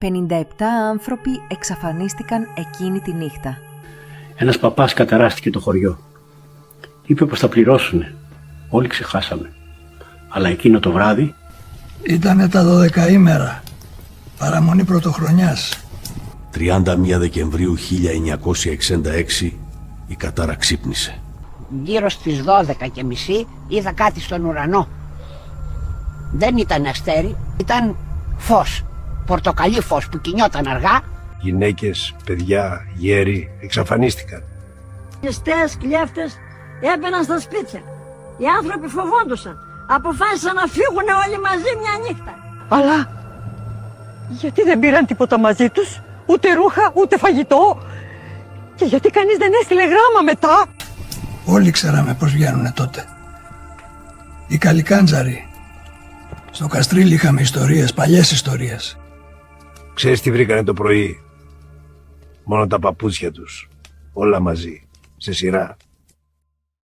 57 άνθρωποι εξαφανίστηκαν εκείνη τη νύχτα. Ένας παπάς καταράστηκε το χωριό. Είπε πως θα πληρώσουνε. Όλοι ξεχάσαμε. Αλλά εκείνο το βράδυ... Ήτανε τα 12 ημέρα. Παραμονή πρωτοχρονιάς. 31 Δεκεμβρίου 1966 η κατάρα ξύπνησε. Γύρω στις 12:30 είδα κάτι στον ουρανό. Δεν ήταν αστέρι, ήταν φως. Πορτοκαλί φως που κινιόταν αργά. Γυναίκες, παιδιά, γέροι εξαφανίστηκαν. Ληστές, κλέφτες έμπαιναν στα σπίτια. Οι άνθρωποι φοβόντουσαν. Αποφάσισαν να φύγουν όλοι μαζί μια νύχτα. Αλλά γιατί δεν πήραν τίποτα μαζί τους, ούτε ρούχα, ούτε φαγητό, και γιατί κανείς δεν έστειλε γράμμα μετά? Όλοι ξέραμε πως βγαίνουνε τότε. Οι καλικάντζαροι. Στο Καστρίλι είχαμε ιστορίες, παλιές ιστορίες. Ξέρεις τι βρήκανε το πρωί? Μόνο τα παπούτσια τους, όλα μαζί, σε σειρά.